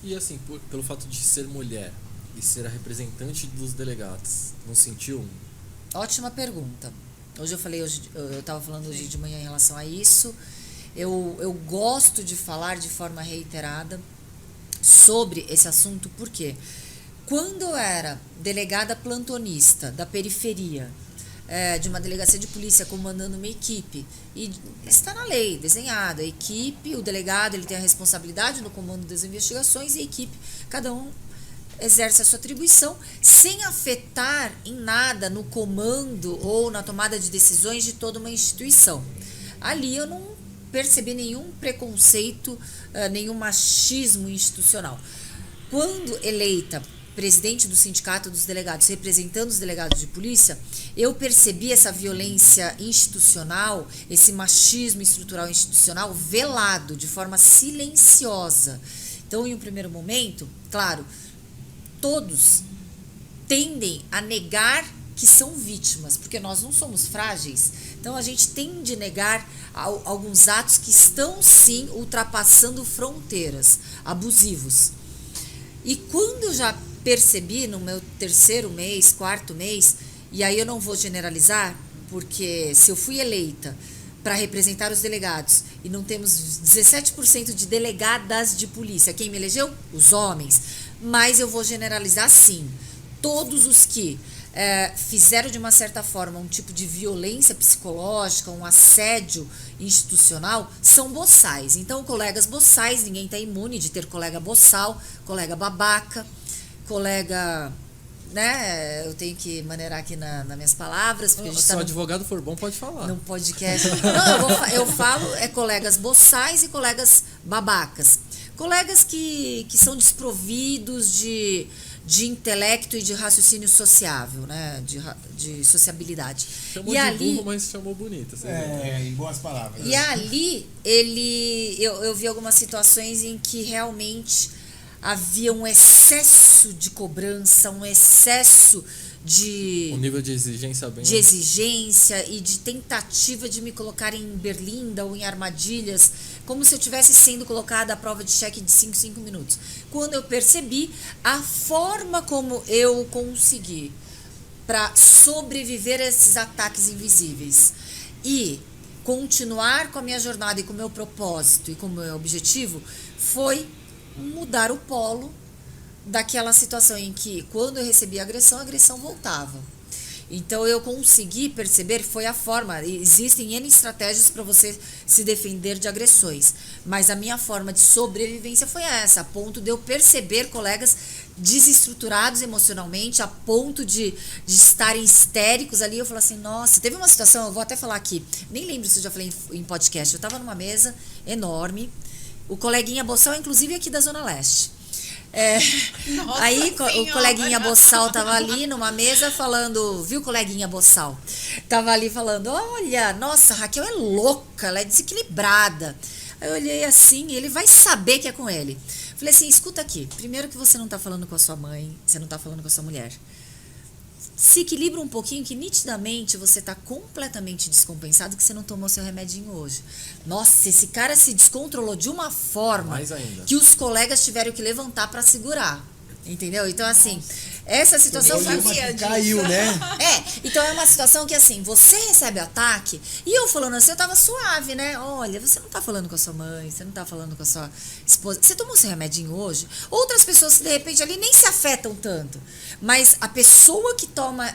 E assim, pelo fato de ser mulher e ser a representante dos delegados, não sentiu? Ótima pergunta. Eu estava falando hoje de manhã em relação a isso. Eu gosto de falar de forma reiterada sobre esse assunto, porque quando eu era delegada plantonista da periferia, de uma delegacia de polícia comandando uma equipe, e está na lei, desenhado, a equipe, o delegado ele tem a responsabilidade no comando das investigações e a equipe, cada um exerce a sua atribuição sem afetar em nada no comando ou na tomada de decisões de toda uma instituição. Ali eu não percebi nenhum preconceito, nenhum machismo institucional. Quando eleita presidente do sindicato dos delegados, representando os delegados de polícia, eu percebi essa violência institucional, esse machismo estrutural institucional velado, de forma silenciosa. Então, em um primeiro momento, claro, todos tendem a negar que são vítimas, porque nós não somos frágeis. Então, a gente tende a negar alguns atos que estão, sim, ultrapassando fronteiras, abusivos. E quando eu já percebi no meu terceiro mês, quarto mês, e aí eu não vou generalizar, porque se eu fui eleita para representar os delegados e não temos 17% de delegadas de polícia, quem me elegeu? Os homens. Mas eu vou generalizar sim. Todos os que fizeram de uma certa forma um tipo de violência psicológica, um assédio institucional, são boçais. Então, colegas boçais, ninguém está imune de ter colega boçal, colega babaca, colega, né? Eu tenho que maneirar aqui nas minhas palavras. Porque Se o advogado for bom, pode falar. Num podcast. Não, eu falo colegas boçais e colegas babacas. Colegas que são desprovidos de intelecto e de raciocínio sociável, né? De sociabilidade. Chamou e de ali, burro, mas chamou bonito. Em boas palavras. E ali, eu vi algumas situações em que realmente havia um excesso de cobrança, um excesso de... Um nível de exigência bem... De exigência e de tentativa de me colocar em berlinda ou em armadilhas, como se eu estivesse sendo colocada à prova de cheque de 5 minutos. Quando eu percebi a forma como eu consegui para sobreviver a esses ataques invisíveis e continuar com a minha jornada e com o meu propósito e com o meu objetivo, foi mudar o polo daquela situação em que, quando eu recebi a agressão voltava. Então, eu consegui perceber, foi a forma, existem N estratégias para você se defender de agressões, mas a minha forma de sobrevivência foi essa, a ponto de eu perceber colegas desestruturados emocionalmente, a ponto de estarem histéricos ali. Eu falei assim, nossa, teve uma situação, eu vou até falar aqui, nem lembro se eu já falei em podcast, eu estava numa mesa enorme, o coleguinha Boçal, inclusive aqui da Zona Leste. Aí o coleguinha Boçal tava ali numa mesa falando, viu, coleguinha Boçal? Tava ali falando, olha, nossa, a Raquel é louca, ela é desequilibrada. Aí eu olhei assim, ele vai saber que é com ele. Falei assim, escuta aqui, primeiro que você não tá falando com a sua mãe, você não tá falando com a sua mulher. Se equilibra um pouquinho, que nitidamente você está completamente descompensado, que você não tomou seu remedinho hoje. Nossa, esse cara se descontrolou de uma forma que os colegas tiveram que levantar para segurar. Entendeu? Então, assim, essa situação caiu, né? Então é uma situação que, assim, você recebe ataque, e eu falando assim, eu tava suave, né? Olha, você não tá falando com a sua mãe, você não tá falando com a sua esposa, você tomou seu remedinho hoje? Outras pessoas que, de repente, ali nem se afetam tanto, mas a pessoa que toma,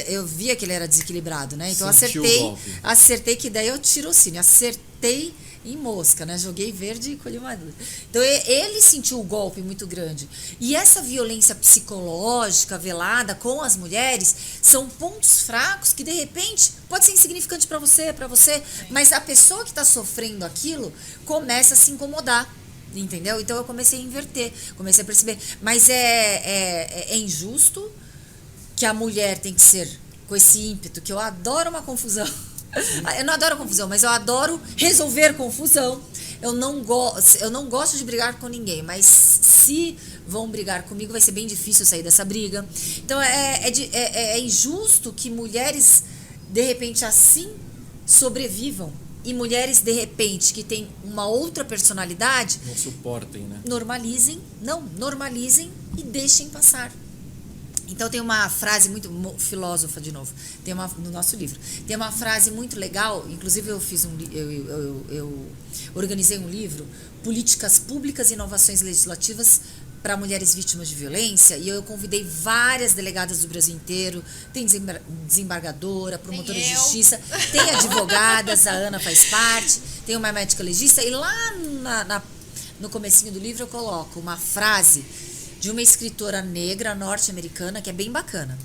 eu via que ele era desequilibrado, né? Então acertei que daí eu tirocínio, acertei em mosca, né? Joguei verde e colhi madura. Então, ele sentiu o golpe muito grande. E essa violência psicológica velada com as mulheres são pontos fracos que, de repente, pode ser insignificante para você, mas a pessoa que está sofrendo aquilo começa a se incomodar. Entendeu? Então, eu comecei a inverter, comecei a perceber. Mas é injusto que a mulher tem que ser com esse ímpeto, que eu adoro uma confusão. Eu não adoro confusão, mas eu adoro resolver confusão. Eu não gosto de brigar com ninguém, mas se vão brigar comigo, vai ser bem difícil sair dessa briga. Então, é injusto que mulheres, de repente, assim, sobrevivam e mulheres, de repente, que têm uma outra personalidade, Não suportem, né? normalizem e deixem passar. Então tem uma frase muito filósofa de novo, no nosso livro. Tem uma frase muito legal, inclusive eu organizei um livro, Políticas Públicas e Inovações Legislativas para Mulheres Vítimas de Violência, e eu convidei várias delegadas do Brasil inteiro, tem desembargadora, promotora de justiça, tem advogadas, a Ana faz parte, tem uma médica legista, e lá no comecinho do livro eu coloco uma frase de uma escritora negra norte-americana que é bem bacana.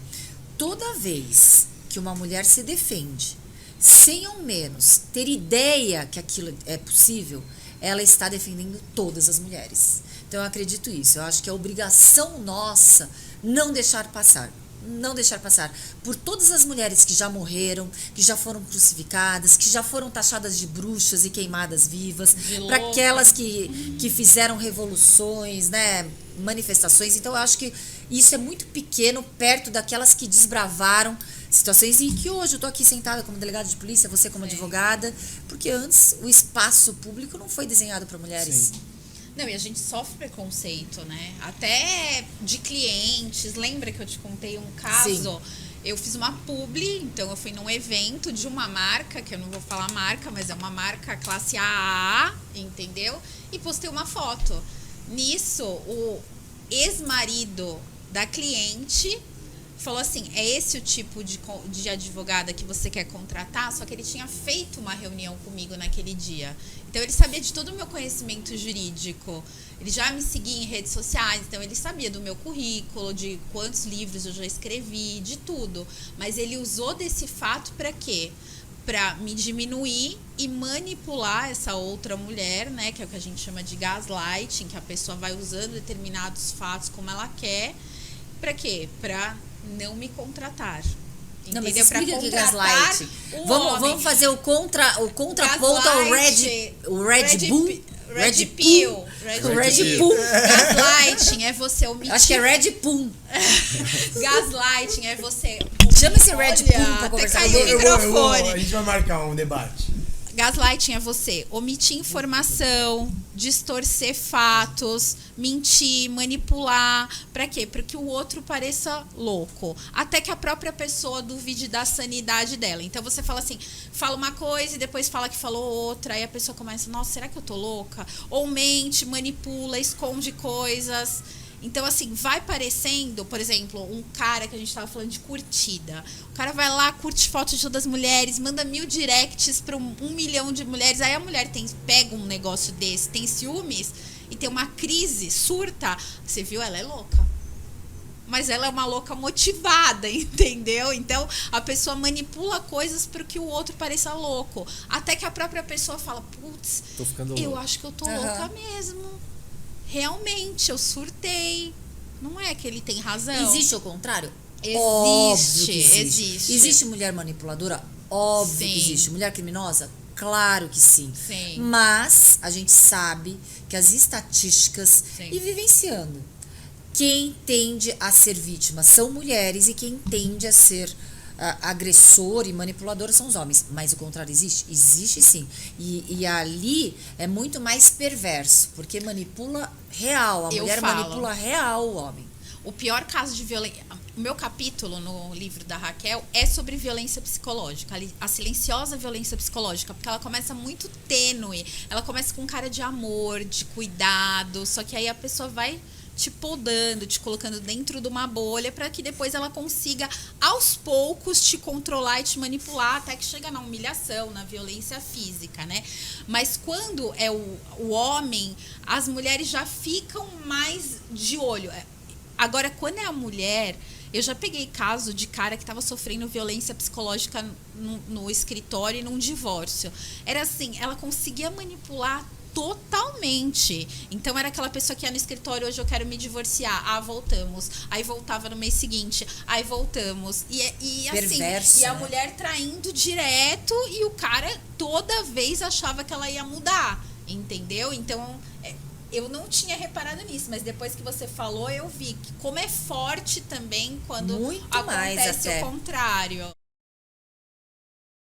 Toda vez que uma mulher se defende, sem ao menos ter ideia que aquilo é possível, ela está defendendo todas as mulheres. Então eu acredito isso. Eu acho que é obrigação nossa não deixar passar. Não deixar passar por todas as mulheres que já morreram, que já foram crucificadas, que já foram taxadas de bruxas e queimadas vivas, para aquelas que fizeram revoluções, né, manifestações. Então eu acho que isso é muito pequeno perto daquelas que desbravaram situações e que hoje eu estou aqui sentada como delegada de polícia, você como advogada, porque antes o espaço público não foi desenhado para mulheres. Sim. Não, e a gente sofre preconceito, né? Até de clientes. Lembra que eu te contei um caso? Sim. Eu fiz uma publi, então eu fui num evento de uma marca, que eu não vou falar marca, mas é uma marca classe AA, entendeu? E postei uma foto. Nisso, o ex-marido da cliente falou assim, é esse o tipo de advogada que você quer contratar? Só que ele tinha feito uma reunião comigo naquele dia. Então, ele sabia de todo o meu conhecimento jurídico. Ele já me seguia em redes sociais, então ele sabia do meu currículo, de quantos livros eu já escrevi, de tudo. Mas ele usou desse fato para quê? Para me diminuir e manipular essa outra mulher, né? Que é o que a gente chama de gaslighting, que a pessoa vai usando determinados fatos como ela quer. Para quê? Para não me contratar. Não, mas Entendeu? Pra explica que contratar gaslight. o Vamos homem. fazer o contraponto ao Red Bull. Red Pill. Red Bull. Gaslighting é você omitir. Acho que é Red Bull. Gaslighting é você. Chama esse Red Olha, Bull pra até conversar caiu com o ele. microfone. A gente vai marcar um debate. Gaslighting é você omitir informação, distorcer fatos, mentir, manipular. Pra quê? Para que o outro pareça louco. Até que a própria pessoa duvide da sanidade dela. Então você fala assim, fala uma coisa e depois fala que falou outra. Aí a pessoa começa, nossa, será que eu tô louca? Ou mente, manipula, esconde coisas. Então, assim, vai parecendo, por exemplo, um cara que a gente tava falando de curtida. O cara vai lá, curte fotos de todas as mulheres, manda 1000 directs para 1 milhão de mulheres. Aí a mulher pega um negócio desse, tem ciúmes e tem uma crise, surta. Você viu? Ela é louca. Mas ela é uma louca motivada, entendeu? Então, a pessoa manipula coisas para que o outro pareça louco. Até que a própria pessoa fala, putz, eu acho que eu tô louca mesmo. Realmente, eu surtei. Não é que ele tem razão. Existe o contrário? Existe, Óbvio que existe. Existe mulher manipuladora? Óbvio que existe. Mulher criminosa? Claro que sim. Sim. Mas a gente sabe que as estatísticas, e vivenciando, quem tende a ser vítima são mulheres e quem tende a ser agressor e manipulador são os homens. Mas o contrário existe? Existe sim. E ali é muito mais perverso, porque manipula real. A mulher manipula real o homem. O pior caso de violência... O meu capítulo no livro da Raquel é sobre violência psicológica, a silenciosa violência psicológica, porque ela começa muito tênue, ela começa com cara de amor, de cuidado, só que aí a pessoa vai te podando, te colocando dentro de uma bolha para que depois ela consiga, aos poucos, te controlar e te manipular até que chega na humilhação, na violência física, né? Mas quando é o homem, as mulheres já ficam mais de olho. Agora, quando é a mulher... Eu já peguei caso de cara que estava sofrendo violência psicológica no escritório e num divórcio. Era assim, ela conseguia manipular totalmente. Então era aquela pessoa que ia no escritório, hoje eu quero me divorciar. Ah, voltamos. Aí voltava no mês seguinte. Aí voltamos. E assim, perverso, e a né? mulher traindo direto e o cara toda vez achava que ela ia mudar. Entendeu? Então... Eu não tinha reparado nisso, mas depois que você falou, eu vi que como é forte também quando muito acontece mais até. o contrário.